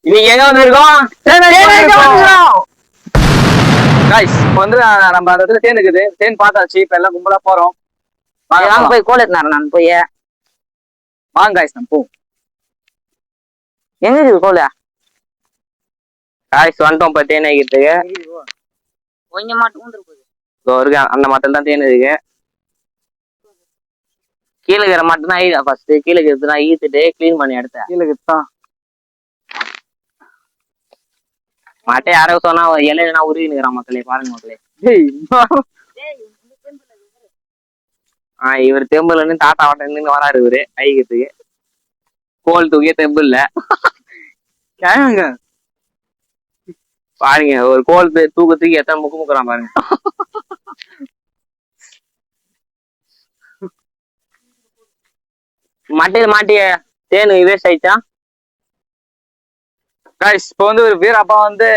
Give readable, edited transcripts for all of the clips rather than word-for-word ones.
இன்னைக்கு எங்க வந்திருக்கோம்? கைஸ் வந்து நம்ம அந்த இடத்துல தேன் இருக்குது. தேன் பார்த்தாச்சு. இப்ப எல்லாம் கும்பலா போறோம். வாங்க போய் கோல் எடுத்துனாரு. நான் போய் வாங்க கைஸ் நம்ம போவோம். எங்க இருக்குது கோல? கைஸ் வந்துட்டோம் இப்ப தேன் ஆகிக்கிறதுக்கு. கொஞ்சம் மாட்டு இருக்கு அந்த மரத்துல தான் தேன் இருக்கு. கீழே இருக்கிற மட்டும் தான் ஃபர்ஸ்ட் கீழே இருக்கிறது தான் ஈத்துட்டு கிளீன் பண்ணி எடுத்தேன். கீழே இருக்குதான் மாட்டே யாரோ சொன்னா இலையில உருவினுக்கிறான் மக்களே. பாருங்க மக்களே. இவர் தெம்புலன்னு தாத்தா வாட்ட வராரு. இவரு ஐக்கிறதுக்கு கோல் தூக்கிய தெம்புல பாருங்க. ஒரு கோல் தூக்கத்துக்கு எத்தனை முக்குறான் பாருங்க. மட்டையில மாட்டிய தேனு வேஸ்ட் ஆயிடுச்சா கைஸ்? இப்ப வந்து ஒரு வீரப்பா வந்து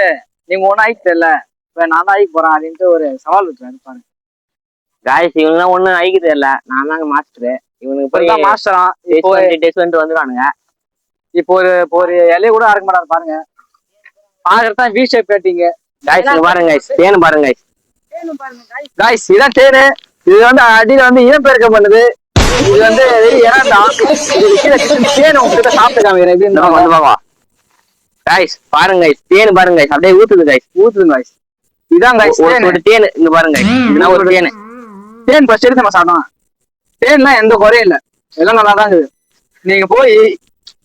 நீங்க ஒன்னும் ஆயிக்கு தெரியல, இப்ப நான் தான் ஆயிக்க போறேன் அப்படின்ட்டு ஒரு சவால் விட்டுறாரு பாருங்க. காய்ஸ் இவங்க ஒண்ணும் ஆயிக்க தெரியல. நான் தாங்க மாஸ்டரு. இவனுக்கு போய் மாஸ்டரா டெஸ்ட் பண்ணிட்டு வந்துடுவானுங்க. இப்போ ஒரு இலைய கூட அறக்க மாட்டாரு பாருங்க. பாக்குறதா வி ஷேப் கட்டிங்க. காய்ஸ் பாருங்க கைஸ். தேனு பாருங்க கைஸ். காய்ஸ் இதான் தேனு. இது வந்து அடியில வந்து இனப்பெருக்கம் பண்ணுது. இது வந்து இறந்தான். தேன் உங்ககிட்ட சாப்பிட்டு காமிக்கிறேன். காய்ஸ் பாருங்க கைஸ். தேனு பாருங்க கைஸ். அப்படியே ஊத்துது கைஸ். கைஸ். இதான் கைஸ் ஒரு தேனு. இங்க பாருங்க கைஸ். ஒரு தேனு. தேன் ஃபர்ஸ்ட் எடுத்து நம்ம சாப்பிட்டோம். தேன்லாம் எந்த குறையும் இல்லை, எல்லாம் நல்லா தான் இருக்குது. நீங்க போய்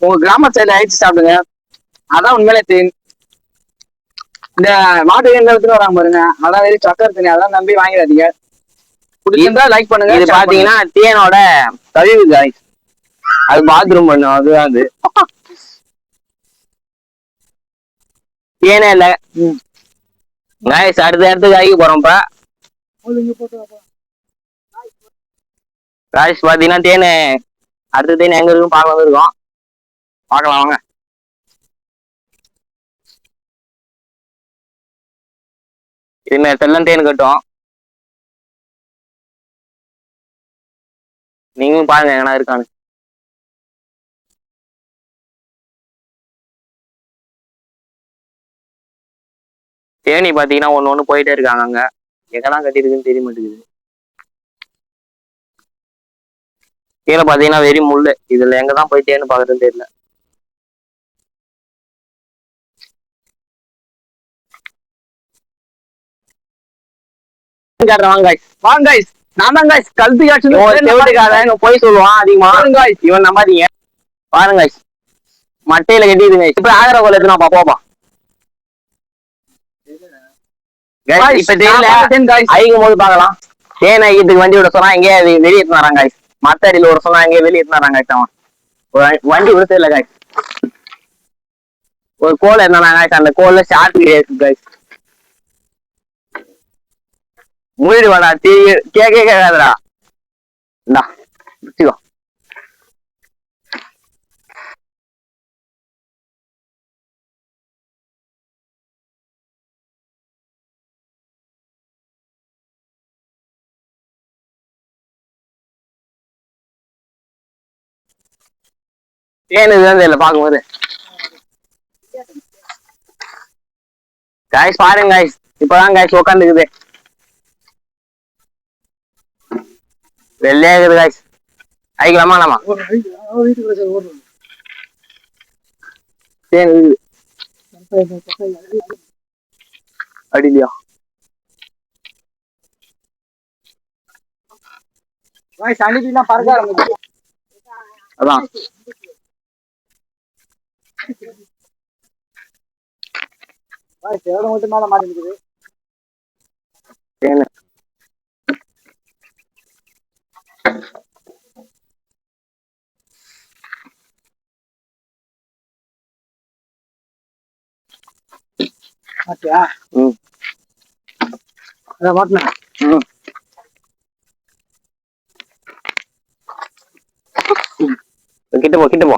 உங்க கிராம சைடுல அழிச்சு சாப்பிடுங்க. அதான் உண்மையிலே தேன். இந்த மாட்டு தேன் எடுத்துட்டு வராங்க பாருங்க, அதான் வெறும் சக்கரை தண்ணி. அதான் நம்பி வாங்கிடாதீங்க. பிடிச்சிருந்தா லைக் பண்ணுங்க. இது பாத்தீங்கன்னா தேனோட கழிவு காய்ஸ். அது பாத்ரூம் பண்ணும். அதுதான் அது தேனே இல்ல காய்ஸ். அடுத்த இடத்துக்கு ஆகி போறோம். காய்ஸ் பாத்தீங்கன்னா தேனு அடுத்த தேன் எங்க இருக்குன்னு பார்க்க வந்துருக்கோம். பார்க்கலாம் வாங்க. இதுமாரி இடத்துல தேன் கட்டும். நீங்களும் பாருங்க எங்கன்னா இருக்கான்னு. தேனி பாத்தீங்கன்னா ஒண்ணு போயிட்டே இருக்காங்க. அங்க எங்கதான் கட்டிருக்குன்னு தெரிய மாட்டேங்குது. கீழே பாத்தீங்கன்னா வெறி முள்ளு. இதுல எங்கதான் போயிட்டேன்னு பாக்குறதுன்னு தெரியல. வாங்க நான் தான் காய்ஸ் கல்வி காட்சி போய் சொல்லுவான் அதிகமா. இவன் நம்பாதீங்க. பாருங்க மட்டையில கட்டிடுங்க. இப்ப ஆகிற கோல எடுத்து நான் பாப்போம். இப்ப தேயில ஐக்கும் போது பாக்கலாம். தேன் ஐக்கிறதுக்கு வண்டி விட சொன்னா எங்கேயே வெளியே எடுத்து வராங்க. மத்த அடியில விட சொன்னா எங்கேயே வெளியே எடுத்து வராங்க. அவன் வண்டி விட தெரியல காய்ஸ். ஒரு கோலை இருந்தா காய்ஸ். அந்த கோல்ல ஷார்ட் இருக்கு காய்ஸ். மூடி வாடா. கேட்காதடா. இந்தா வச்சுக்கோ. தேன் இதுதான் தெரியல பாக்கும்போது. காய்ஸ் பாருங்க காய்ஸ். இப்பதான் காய்ஸ் உட்காந்துக்குது. வெள்ளையா இருக்குது காய்ஸ். ஆயிக்கலாமா நாமா? தேன் இருக்குது அடிலையா? அதான் மட்டும் மேல மாட்டிருக்குது தேன். மாட்டியா? அதான் மாட்டினேன். கிட்ட போ.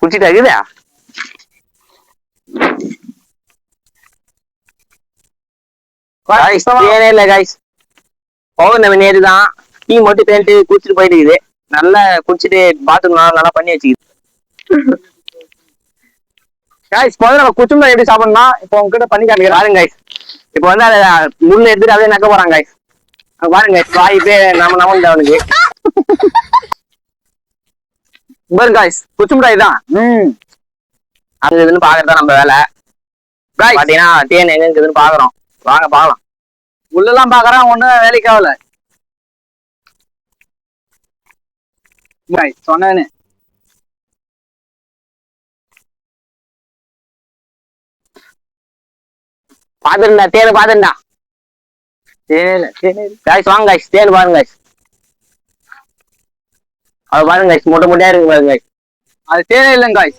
குடிச்சிட்டா இருக்குதா? தேனே இல்ல காய்ஸ். பௌர்ணமி நேரு தான். டீ மட்டும் பேன்ட்டு குடிச்சிட்டு போயிட்டு இருக்குது. நல்லா குடிச்சிட்டு பாத்ரூம் நல்லா பண்ணி வச்சுக்குது. guys முதல்ல நம்ம குச்சும்பளம் எப்படி சாப்பிடணும்னா இப்போ உங்ககிட்ட பண்ணி காமிக்கிறேன் பாருங்க guys. இப்போ வந்து அதை முள்ள எடுத்துட்டு அப்படியே நக்க போறாங்க guys. பாருங்க guys, வாய் பேர் நம்ம அவனுக்கு பாருங்க guys குச்சும்பளம் இதான் அது இதுன்னு பாக்குறதா நம்ம வேலை. guys பாத்தீங்கன்னா தேன் எங்க இருக்குதுன்னு பாக்குறோம். வாங்க பாக்கலாம். உள்ளெல்லாம் பாக்குறேன் ஒண்ணும் வேலைக்கு ஆகல guys சொன்னேன்னு பாத்துருந்தா தேன் பாத்துருந்தா தேனே guys வாங்க guys, தேன் பாருங்க guys. அது பாருங்க guys, முட்டை முட்டையா இருக்கு பாருங்க guys. அது தேனே இல்லைங்க guys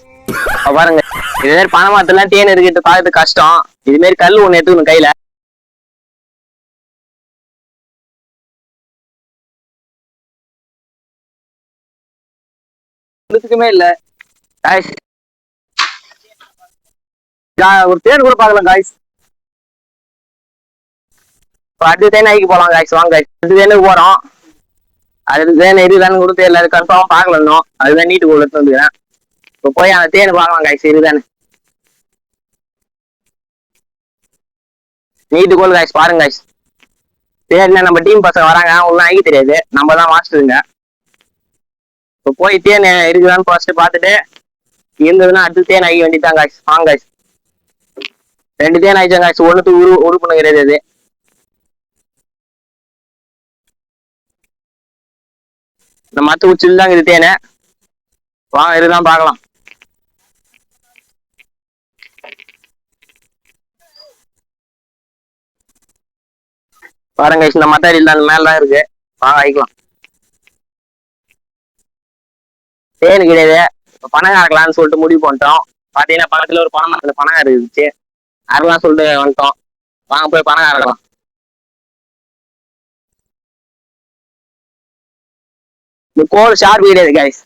அது பாருங்க, இது மாதிரி பனை மரத்துல தேன் இருக்குது பாக்குறது கஷ்டம். இது மாதிரி கல் ஒண்ணு எடுத்துக்கணும் கையில. ஒண்ணுத்துக்குமே இல்ல guys ஒரு தேன் கூட பாக்கலாம் guys இப்போ அடுத்த தேன் ஆகிக்கு போலாம் guys. வாங்க guys, அடுத்த தேனுக்கு போறோம். அடுத்த தேன் இதுதானு கூட தெரியல, அது கன்ஃபார்மா பாக்கல இன்னும். அதுதான் நீட்டுக்குள்ள எடுத்து வந்துக்கிறேன். இப்போ போய் அந்த தேன் பார்க்கலாம் guys. இதுதானே நீட்டுக்கோள் guys, பாருங்க guys. தேன் நம்ம டீம் பசங்க வராங்க, ஒன்றும் ஆகி தெரியாது, நம்ம தான் மாஸ்டருங்க. இப்போ போய் தேன் இருக்குதான்னு ஃபர்ஸ்ட் பார்த்துட்டு இருந்ததுன்னா அடுத்து தேன் ஆகி வேண்டியதான் guys. வாங்க guys, 2 தேன் ஆயிடுச்சாங்க guys. ஒண்ணுத்துக்கு உறுப்புன்னு கிடையாது அது. இந்த மத்த உச்சில் தாங்க இது தேனை. வாங்க இதுதான் பார்க்கலாம். பாருங்க guys, இந்த மத்த அடியில் தான் மேல தான் இருக்கு. வாங்க ஆயிக்கலாம். தேனு கிடையாது, பணம் அறக்கலாம்னு சொல்லிட்டு முடிவு பண்ணிட்டோம். பாத்தீங்கன்னா பக்கத்துல ஒரு பணம் மரத்துல பணம் இருந்துச்சு, அறக்கலாம் சொல்லிட்டு வந்துட்டோம். வாங்க போய் பணம் அறக்கலாம். இந்த கோல் ஷார்ப் கிடையாது guys.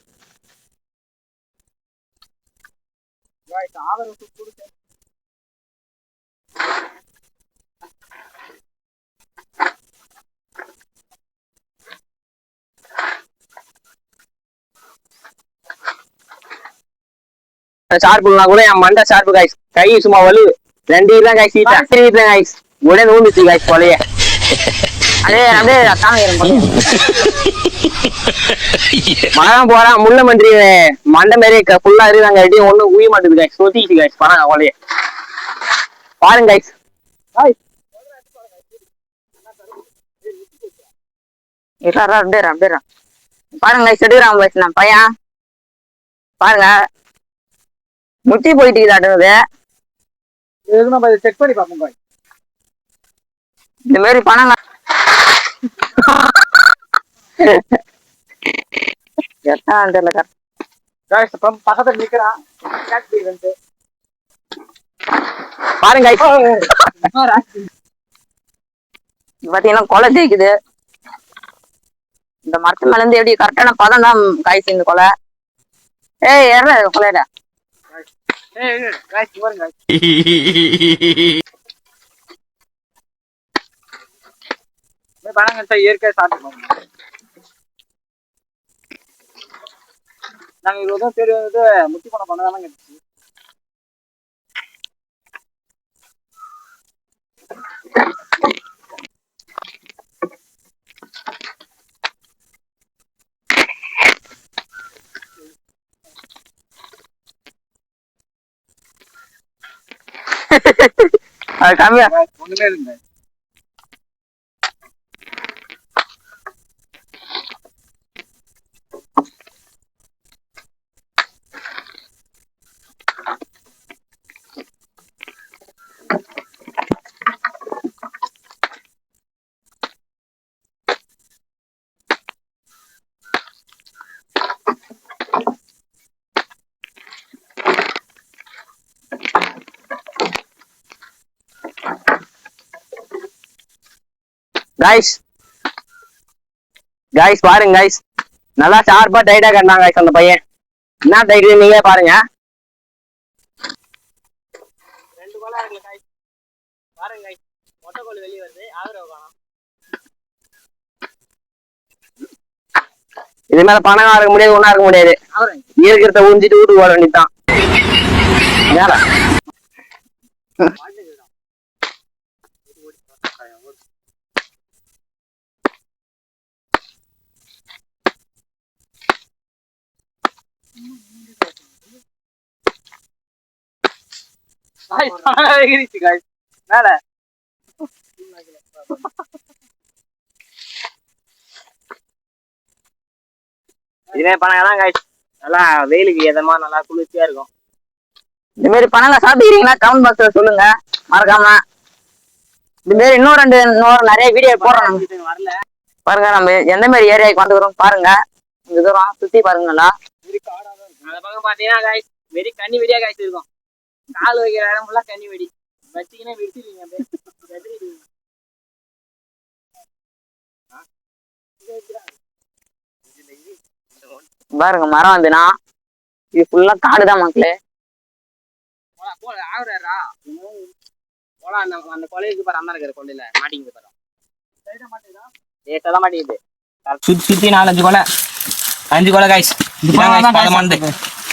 ஷார்ப்புனா கூட என் மண்டை ஷார்ப்பு guys. கை சும்மா வலு 2 தான் guys. வீட்டுல guys உடனே ஊந்துச்சு guys கொலைய. அதே அப்படியே மழை போறான் முள்ள மந்திரி மண்டை மாரி ஃபுல்லா இருக்காங்க. அடியும் ஒண்ணும் உய மாட்டேது guys. சொத்திச்சு guys பணம் கொலைய. பாருங்க guys. பாருங்க guys, எடுக்கிறான் guys நான் பையன். பாருங்க முட்டி போயிட்டு ஆட்டுறது. நம்ம செக் பண்ணி பார்ப்போம் guys இந்த மாதிரி பணங்க தெரியல guys பக்கத்துல நிக்கிறான் பாருங்க guys. பாத்தீங்கன்னா கொலை தேய்க்குது. இந்த மரத்து மேல இருந்து எப்படி கரெக்டான பதம் தான் காய்ச்சி இந்த கொலை. ஏய் ஏற கொலைடா. guys பாருங்க பணம் இயற்கை சாப்பிட்டு நாங்க இவ்வளவுதான் பேர் வந்து முத்தி போன பண்ணதான் கிடைச்சு. அது கம்மியா ஒண்ணுமே இல்லைங்க. guys guys பாருங்க guys, நல்லா ஷார்ப்பா டைட்டா கட்டினாங்க guys அந்த பையன். என்ன டைட் நீங்களே பாருங்க. 2 கோலா இருக்குல guys. பாருங்க guys, மொட்டை கோல் வெளிய வருது. ஆதரவு காணோம். இது மேல பணம் இருக்க முடியாது, ஒண்ணா இருக்க முடியாது. இருக்கிறத ஊஞ்சிட்டு வீட்டுக்கு ஓட வேண்டியதுதான். மேல மேல இதே பணம் தான் காய்ச்சி நல்லா வெயிலுக்கு எதமா நல்லா குளிர்ச்சியா இருக்கும். இந்த மாதிரி பணங்க சாப்பிட்டுக்கிறீங்கன்னா கமெண்ட் பாக்ஸ்ல சொல்லுங்க மறக்காம. இந்த மாதிரி இன்னும் நிறைய வீடியோ போடுறோம். நம்ம வரல பாருங்க நம்ம எந்த மாதிரி ஏரியாவுக்கு வந்துக்கிறோம் பாருங்க. இந்த தூரம் சுத்தி பாருங்க நல்லா. அந்த பக்கம் பாத்தீங்கன்னா காய்ச்சி வெறி கண்ணி வெடியா காய்ச்சி இருக்கும். கால் வைக்கிற இடம் ஃபுல்லா கண்ணி வெடி வச்சிங்கன்னா வெடிச்சிருவீங்க அப்படியே. பாருங்க மரம் வந்துனா இது ஃபுல்லா காடுதான் மக்களே. அந்த கொலைக்கு பாரு அண்ணா இருக்கிற கொள்ளையில மாட்டிங்க பாரு. ஏட்டதான் மாட்டிக்குது. சுத்தி சுத்தி 4-5 கொலை 5 கொலை காய்ஸ். பதமானது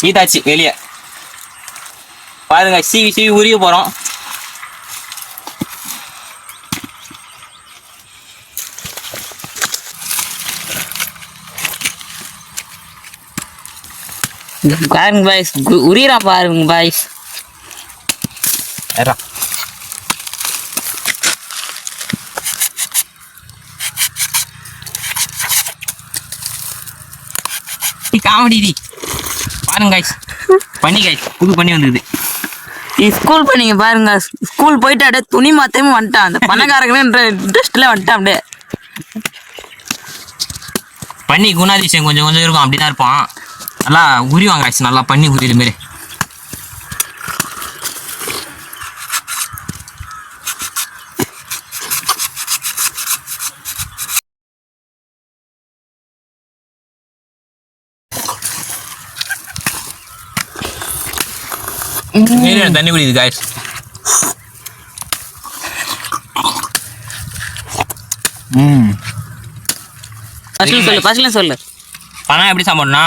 ஈத்தாச்சு வெளியே பாருங்க. சீவி சீவி உரிய போறோம். பாருங்க பாய்ஸ் உரியரா பாருங்க பாய்ஸ். காமெடி பாருங்க காய்ஸ். பண்ணி காய்ஸ் புது பண்ணி வந்தது. ஸ்கூல் பண்ணிங்க பாருங்க. ஸ்கூல் போயிட்டு அப்படியே துணி மாத்தமே வந்துட்டான். அந்த பணக்காரங்கன்ற இன்ட்ரெஸ்ட்ல வந்துட்டான் அப்படியே. பண்ணி குணாதிசயம் கொஞ்சம் கொஞ்சம் இருக்கும். அப்படிதான் இருப்பான். நல்லா உரிவாங்க காய்ஸ். நல்லா பண்ணி உரியுற மாரி. தண்ணி குடிக்குது காய்ஸ். சொல்லு பணம் எப்படி சாப்பிடணும்னா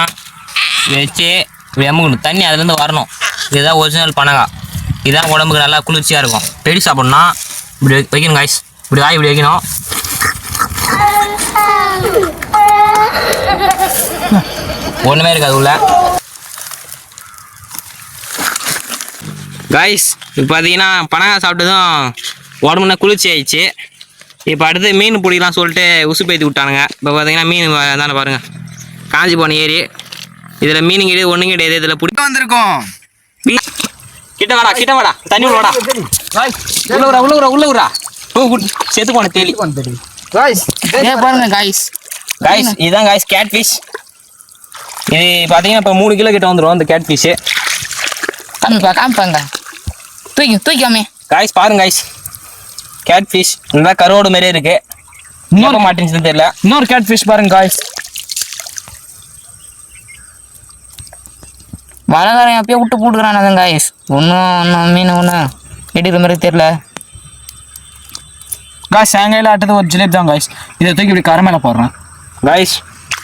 வச்சு இப்படி எம்மக்கணும். தண்ணி அதுலேருந்து வரணும். இதுதான் ஒரிஜினல் பனங்கா. இதுதான் உடம்புக்கு நல்லா குளிர்ச்சியாக இருக்கும். எப்படி சாப்பிடணும்னா இப்படி வைக்கணும் காய்ஸ். இப்படி வாய் இப்படி வைக்கணும். ஒன்றுமே இருக்காது உள்ள காய்ஸ். இப்போ பார்த்தீங்கன்னா பனங்கா சாப்பிட்டதும் உடம்புனா குளிர்ச்சி ஆயிடுச்சு. இப்போ அடுத்து மீன் பிடிக்கலாம் சொல்லிட்டு உசு பேத்தி விட்டானுங்க. இப்போ பார்த்தீங்கன்னா மீன் தானே பாருங்க காஞ்சி போன ஏரி. இதில் மீன் கிடையாது ஒன்றும் கிடையாது. இதில் பிடிக்க வந்திருக்கோம். கிட்ட வாடா தண்ணி விடா. உள்ள செத்து போன தேலி பாருங்க காய்ஸ். காய்ஸ் இதுதான் காய்ஸ் கேட் ஃபிஷ். இது பார்த்தீங்கன்னா இப்போ 3 கிலோ கிட்ட வந்துடும் இந்த கேட் ஃபிஷ்ஷு. காமிப்பாங்க தூக்காமே காய்ஸ் பாருங்க காய்ஸ். கேட் ஃபிஷ் இந்த கரோடு மாதிரியே இருக்கு. இன்னொரு மாட்டின்னு தெரியல. இன்னொரு கேட் ஃபிஷ் பாருங்க காய்ஸ். மழைக்காரன் அப்பயே விட்டு போட்டுக்கிறான் காய்ஸ். ஒன்றும் மீன் ஒன்றும் எடுக்கிற மாதிரி தெரியல காய்ஸ். சாயங்காலம் ஆட்டது ஒரு ஜிலேபி தான் காய்ஸ். இதை தூக்கி இப்படி கரை மேலே போடுறேன் காய்ஸ்.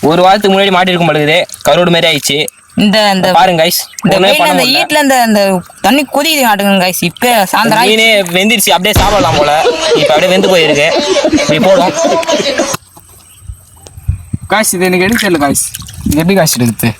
ஒரு வாரத்துக்கு முன்னாடி மாட்டிருக்க மாட்டேங்குது. கரோடு மாதிரி ஆயிடுச்சு. இந்த பாருங்க காய்ஸ். இந்த ஈட்ல இந்த தண்ணி கொதிக்குது ஆட்டுங்க காய்ஸ். இப்ப சாயந்தரம் மீனே வெந்துருச்சு. அப்படியே சாப்பிடலாம் போல. இப்ப அப்படியே வெந்து போயிருக்கு. இப்படி போடும் காய்ஸ். இது எனக்கு எடுக்க தெரியல காய்ஸ். இது எப்படி காய்ஸ் எடுக்குது?